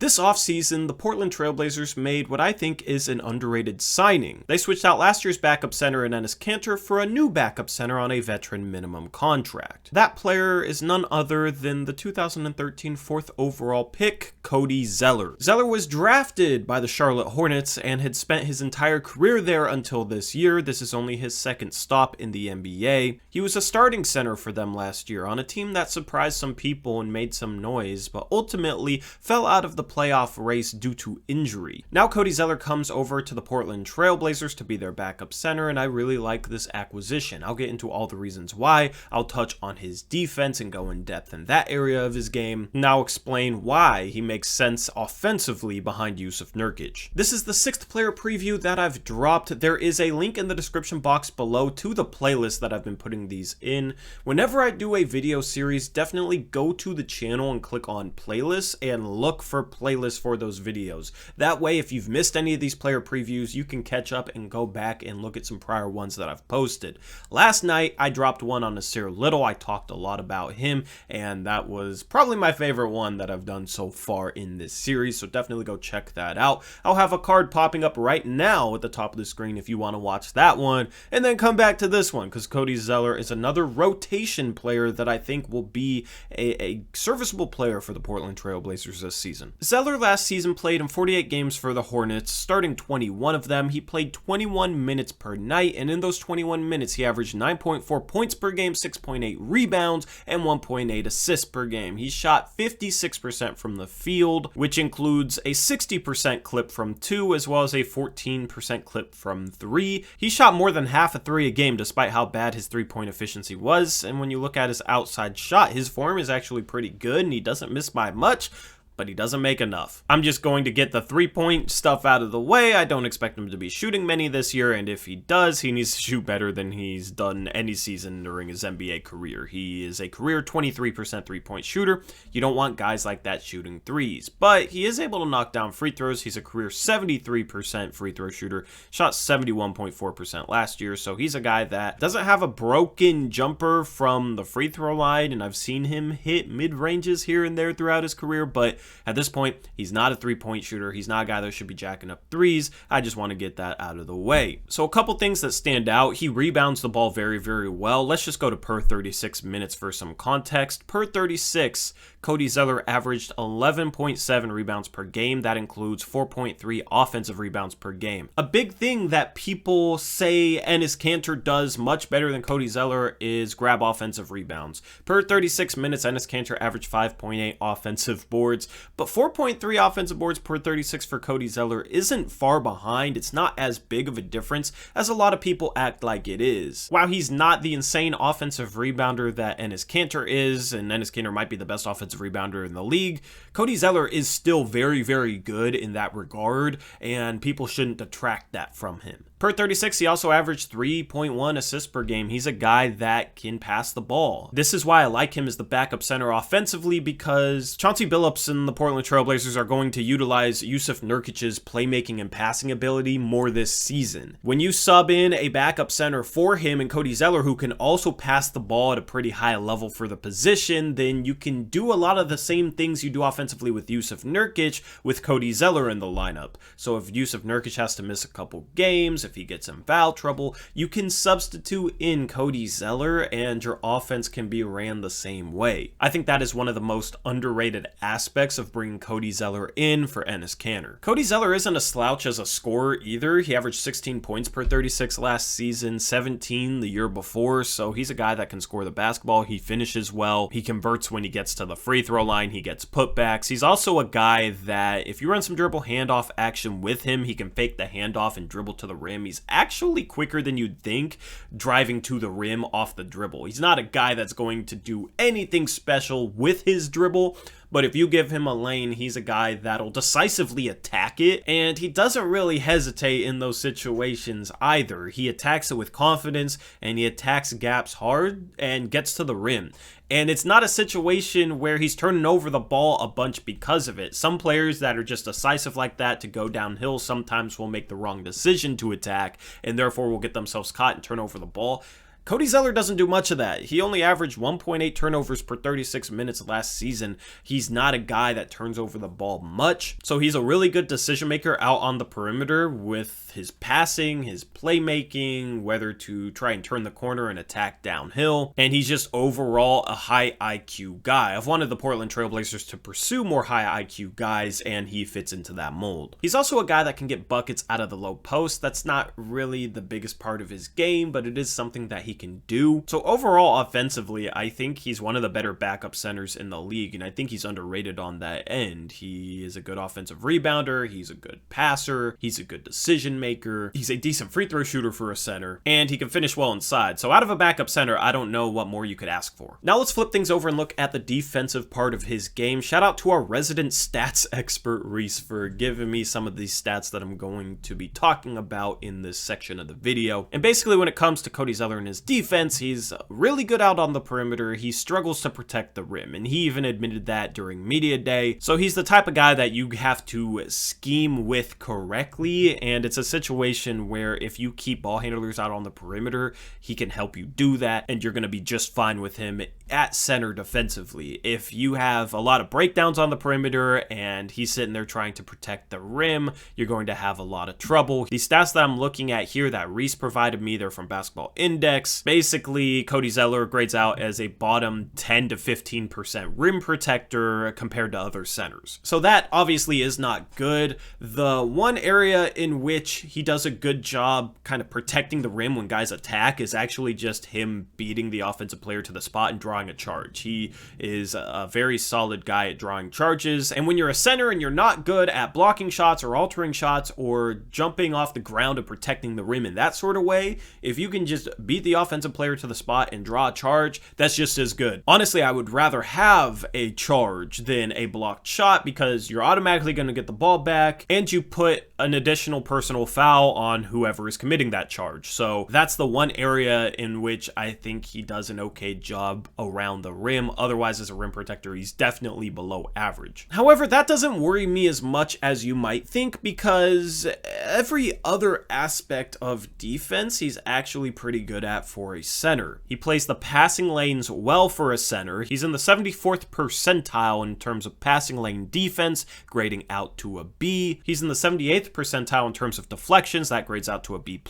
This offseason, the Portland Trail Blazers made what I think is an underrated signing. They switched out last year's backup center in Enes Kanter for a new backup center on a veteran minimum contract. That player is none other than the 2013 fourth overall pick, Cody Zeller. Zeller was drafted by the Charlotte Hornets and had spent his entire career there until this year. This is only his second stop in the NBA. He was a starting center for them last year on a team that surprised some people and made some noise, but ultimately fell out of the playoff race due to injury. Now Cody Zeller comes over to the Portland Trail Blazers to be their backup center, and I really like this acquisition. I'll get into all the reasons why. I'll touch on his defense and go in depth in that area of his game. Now explain why he makes sense offensively behind Jusuf Nurkic. This is the 6th player preview that I've dropped. There is a link in the description box below to the playlist that I've been putting these in. Whenever I do a video series, definitely go to the channel and click on playlists and look for playlist for those videos. That way, if you've missed any of these player previews, you can catch up and go back and look at some prior ones that I've posted. Last night, I dropped one on Nasir Little. I talked a lot about him, and that was probably my favorite one that I've done so far in this series, so definitely go check that out. I'll have a card popping up right now at the top of the screen if you want to watch that one, and then come back to this one, because Cody Zeller is another rotation player that I think will be a serviceable player for the Portland Trail Blazers this season. Zeller last season played in 48 games for the Hornets, starting 21 of them. He played 21 minutes per night, and in those 21 minutes, he averaged 9.4 points per game, 6.8 rebounds, and 1.8 assists per game. He shot 56% from the field, which includes a 60% clip from 2, as well as a 14% clip from 3. He shot more than half a 3 a game, despite how bad his 3-point efficiency was, and when you look at his outside shot, his form is actually pretty good, and he doesn't miss by much, but he doesn't make enough. I'm just going to get the 3-point stuff out of the way. I don't expect him to be shooting many this year, and if he does, he needs to shoot better than he's done any season during his NBA career. He is a career 23% 3-point shooter. You don't want guys like that shooting threes, but he is able to knock down free throws. He's a career 73% free throw shooter, shot 71.4% last year, so he's a guy that doesn't have a broken jumper from the free throw line, and I've seen him hit mid-ranges here and there throughout his career, but at this point, he's not a 3-point shooter. He's not a guy that should be jacking up threes. I just want to get that out of the way. So a couple things that stand out. He rebounds the ball very, very well. Let's just go to per 36 minutes for some context. Per 36, Cody Zeller averaged 11.7 rebounds per game. That includes 4.3 offensive rebounds per game. A big thing that people say Enes Kanter does much better than Cody Zeller is grab offensive rebounds. Per 36 minutes, Enes Kanter averaged 5.8 offensive boards, but 4.3 offensive boards per 36 for Cody Zeller isn't far behind. It's not as big of a difference as a lot of people act like it is. While he's not the insane offensive rebounder that Enes Kanter is, and Enes Kanter might be the best offensive rebounder in the league, Cody Zeller is still very, very good in that regard, and people shouldn't detract that from him. Per 36, he also averaged 3.1 assists per game. He's a guy that can pass the ball. This is why I like him as the backup center offensively, because Chauncey Billups and the Portland Trail Blazers are going to utilize Jusuf Nurkic's playmaking and passing ability more this season. When you sub in a backup center for him and Cody Zeller, who can also pass the ball at a pretty high level for the position, then you can do a lot of the same things you do offensively with Jusuf Nurkic with Cody Zeller in the lineup. So if Jusuf Nurkic has to miss a couple games, if he gets in foul trouble, you can substitute in Cody Zeller and your offense can be ran the same way. I think that is one of the most underrated aspects of bringing Cody Zeller in for Enes Kanter. Cody Zeller isn't a slouch as a scorer either. He averaged 16 points per 36 last season, 17 the year before, so he's a guy that can score the basketball. He finishes well. He converts when he gets to the free throw line. He gets putbacks. He's also a guy that if you run some dribble handoff action with him, he can fake the handoff and dribble to the rim. He's actually quicker than you'd think driving to the rim off the dribble. He's not a guy that's going to do anything special with his dribble, but if you give him a lane, he's a guy that'll decisively attack it, and he doesn't really hesitate in those situations either. He attacks it with confidence, and he attacks gaps hard and gets to the rim. And it's not a situation where he's turning over the ball a bunch because of it. Some players that are just decisive like that to go downhill sometimes will make the wrong decision to attack, and therefore will get themselves caught and turn over the ball. Cody Zeller doesn't do much of that. He only averaged 1.8 turnovers per 36 minutes last season. He's not a guy that turns over the ball much, so he's a really good decision maker out on the perimeter with his passing, his playmaking, whether to try and turn the corner and attack downhill, and he's just overall a high IQ guy. I've wanted the Portland Trailblazers to pursue more high IQ guys, and he fits into that mold. He's also a guy that can get buckets out of the low post. That's not really the biggest part of his game, but it is something that he can do. So overall, offensively, I think he's one of the better backup centers in the league, and I think he's underrated on that end. He is a good offensive rebounder, he's a good passer, he's a good decision maker, he's a decent free throw shooter for a center, and he can finish well inside. So out of a backup center, I don't know what more you could ask for. Now let's flip things over and look at the defensive part of his game. Shout out to our resident stats expert, Reese, for giving me some of these stats that I'm going to be talking about in this section of the video. And basically, when it comes to Cody Zeller and his defense, he's really good out on the perimeter. He struggles to protect the rim, and he even admitted that during media day. So he's the type of guy that you have to scheme with correctly, and it's a situation where if you keep ball handlers out on the perimeter, he can help you do that, and you're going to be just fine with him at center defensively. If you have a lot of breakdowns on the perimeter and he's sitting there trying to protect the rim, you're going to have a lot of trouble. These stats that I'm looking at here that Reese provided me, they're from Basketball Index. Basically, Cody Zeller grades out as a bottom 10 to 15% rim protector compared to other centers. So that obviously is not good. The one area in which he does a good job kind of protecting the rim when guys attack is actually just him beating the offensive player to the spot and drawing a charge. He is a very solid guy at drawing charges, and when you're a center and you're not good at blocking shots or altering shots or jumping off the ground and protecting the rim in that sort of way, if you can just beat the offensive player to the spot and draw a charge, that's just as good. Honestly, I would rather have a charge than a blocked shot because you're automatically going to get the ball back and you put an additional personal foul on whoever is committing that charge. So that's the one area in which I think he does an okay job around the rim. Otherwise, as a rim protector, he's definitely below average. However, that doesn't worry me as much as you might think because every other aspect of defense he's actually pretty good at for a center. He plays the passing lanes well for a center. He's in the 74th percentile in terms of passing lane defense, grading out to a B. He's in the 78th percentile in terms of deflections, that grades out to a B+.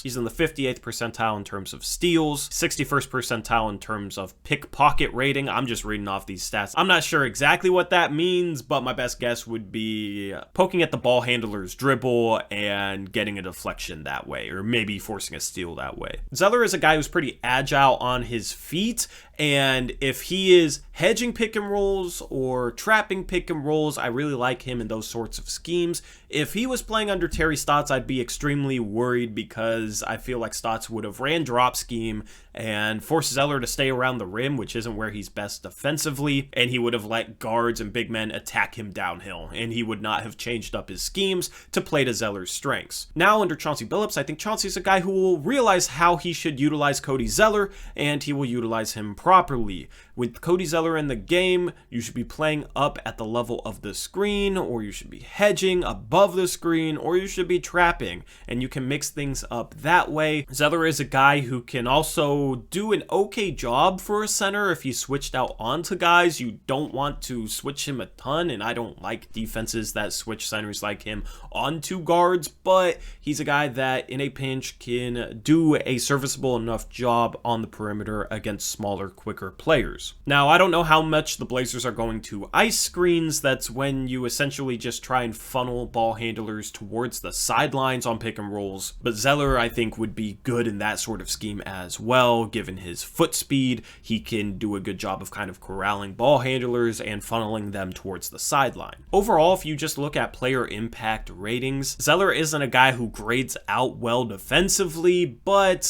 He's in the 58th percentile in terms of steals, 61st percentile in terms of pickpocket rating. I'm just reading off these stats. I'm not sure exactly what that means, but my best guess would be poking at the ball handler's dribble and getting a deflection that way, or maybe forcing a steal that way. Zeller is a guy who's pretty agile on his feet, and if he is hedging pick and rolls or trapping pick and rolls, I really like him in those sorts of schemes. If he was playing under Terry Stotts, I'd be extremely worried because I feel like Stotts would have ran drop scheme and forced Zeller to stay around the rim, which isn't where he's best defensively, and he would have let guards and big men attack him downhill, and he would not have changed up his schemes to play to Zeller's strengths. Now, under Chauncey Billups, I think Chauncey's a guy who will realize how he should utilize Cody Zeller, and he will utilize him properly. With Cody Zeller in the game, you should be playing up at the level of the screen, or you should be hedging above the screen, or you should be trapping, and you can mix things up that way. Zeller is a guy who can also do an okay job for a center if he switched out onto guys. You don't want to switch him a ton, and I don't like defenses that switch centers like him onto guards, but he's a guy that in a pinch can do a serviceable enough job on the perimeter against smaller, quicker players. Now, I don't know how much the Blazers are going to ice screens. That's when you essentially just try and funnel ball handlers towards the sidelines on pick and rolls, but Zeller, I think, would be good in that sort of scheme as well. Given his foot speed, he can do a good job of kind of corralling ball handlers and funneling them towards the sideline. Overall, if you just look at player impact ratings, Zeller isn't a guy who grades out well defensively, but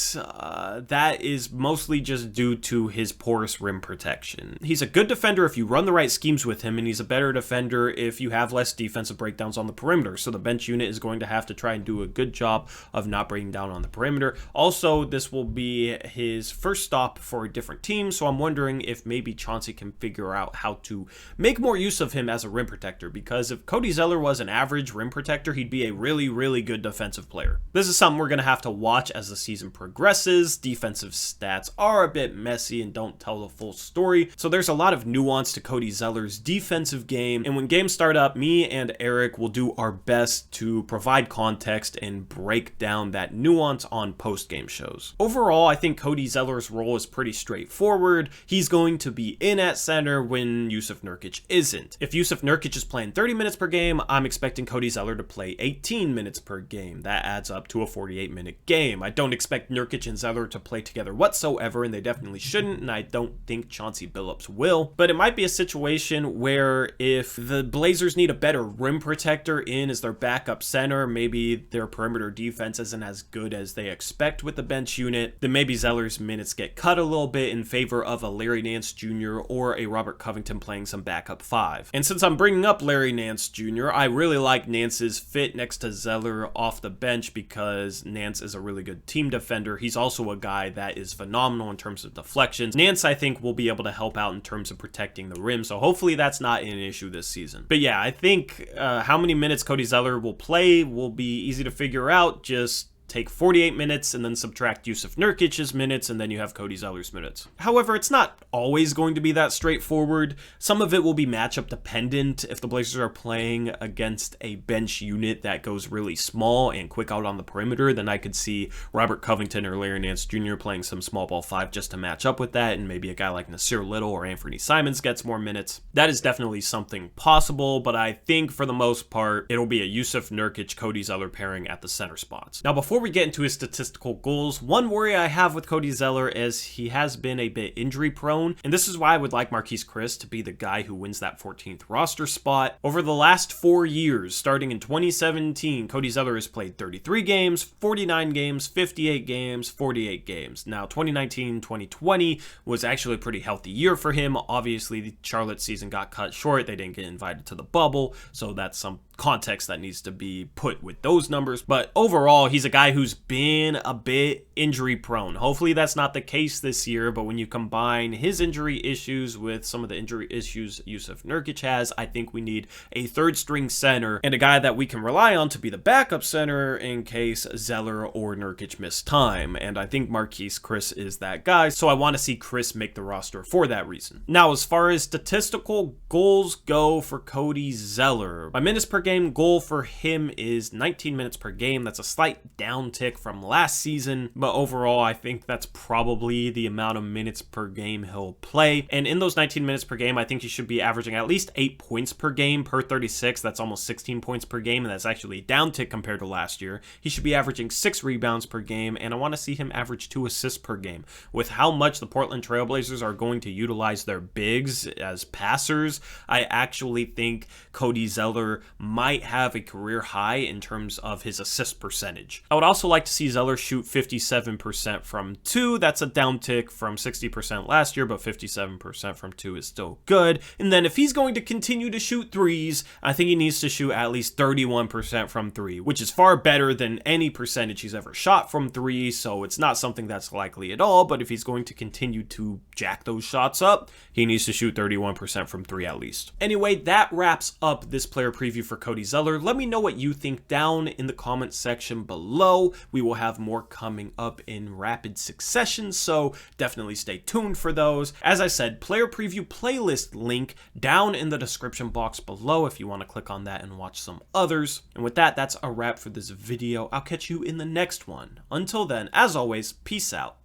that is mostly just due to his his porous rim protection. He's a good defender if you run the right schemes with him, and he's a better defender if you have less defensive breakdowns on the perimeter. So the bench unit is going to have to try and do a good job of not breaking down on the perimeter. Also, this will be his first stop for a different team, so I'm wondering if maybe Chauncey can figure out how to make more use of him as a rim protector, because if Cody Zeller was an average rim protector, he'd be a really, really good defensive player. This is something we're going to have to watch as the season progresses. Defensive stats are a bit messy and don't tell the full story, so there's a lot of nuance to Cody Zeller's defensive game, and when games start up, me and Eric will do our best to provide context and break down that nuance on post-game shows. Overall, I think Cody Zeller's role is pretty straightforward. He's going to be in at center when Jusuf Nurkic isn't. If Jusuf Nurkic is playing 30 minutes per game, I'm expecting Cody Zeller to play 18 minutes per game. That adds up to a 48-minute game. I don't expect Nurkic and Zeller to play together whatsoever, and they definitely shouldn't, and I don't think Chauncey Billups will. But it might be a situation where if the Blazers need a better rim protector in as their backup center, maybe their perimeter defense isn't as good as they expect with the bench unit, then maybe Zeller's minutes get cut a little bit in favor of a Larry Nance Jr. or a Robert Covington playing some backup five. And since I'm bringing up Larry Nance Jr., I really like Nance's fit next to Zeller off the bench because Nance is a really good team defender. He's also a guy that is phenomenal in terms of deflections. Nance, I think, will be able to help out in terms of protecting the rim, so hopefully that's not an issue this season. But yeah, I think how many minutes Cody Zeller will play will be easy to figure out. Just take 48 minutes and then subtract Jusuf Nurkic's minutes, and then you have Cody Zeller's minutes. However, it's not always going to be that straightforward. Some of it will be matchup dependent. If the Blazers are playing against a bench unit that goes really small and quick out on the perimeter, then I could see Robert Covington or Larry Nance Jr. playing some small ball five just to match up with that, and maybe a guy like Nasir Little or Anthony Simons gets more minutes. That is definitely something possible, but I think for the most part, it'll be a Jusuf Nurkic, Cody Zeller pairing at the center spots. Now, before we get into his statistical goals, one worry I have with Cody Zeller is he has been a bit injury prone, and this is why I would like Marquese Chriss to be the guy who wins that 14th roster spot. Over the last 4 years, starting in 2017, Cody Zeller has played 33 games, 49 games, 58 games, 48 games. Now, 2019-2020 was actually a pretty healthy year for him. Obviously, the Charlotte season got cut short. They didn't get invited to the bubble, so that's some context that needs to be put with those numbers. But overall, he's a guy who's been a bit injury prone. Hopefully that's not the case this year, but when you combine his injury issues with some of the injury issues Jusuf Nurkic has, I think we need a third string center and a guy that we can rely on to be the backup center in case Zeller or Nurkic miss time. And I think Marquese Chriss is that guy, so I want to see Chriss make the roster for that reason. Now, as far as statistical goals go for Cody Zeller, my minutes per game goal for him is 19 minutes per game. That's a slight downtick from last season, but overall I think that's probably the amount of minutes per game he'll play. And in those 19 minutes per game, I think he should be averaging at least 8 points per game per 36. That's almost 16 points per game, and that's actually a downtick compared to last year. He should be averaging 6 rebounds per game, and I want to see him average 2 assists per game. With how much the Portland Trail Blazers are going to utilize their bigs as passers, I actually think Cody Zeller might have a career high in terms of his assist percentage. I would also like to see Zeller shoot 57% from 2. That's a downtick from 60% last year, but 57% from 2 is still good. And then if he's going to continue to shoot threes, I think he needs to shoot at least 31% from 3, which is far better than any percentage he's ever shot from 3, so it's not something that's likely at all, but if he's going to continue to jack those shots up, he needs to shoot 31% from 3 at least. Anyway, that wraps up this player preview for Cody Zeller. Let me know what you think down in the comment section below. We will have more coming up in rapid succession, so definitely stay tuned for those. As I said, player preview playlist link down in the description box below if you want to click on that and watch some others. And with that, that's a wrap for this video. I'll catch you in the next one. Until then, as always, peace out.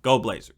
Go Blazers.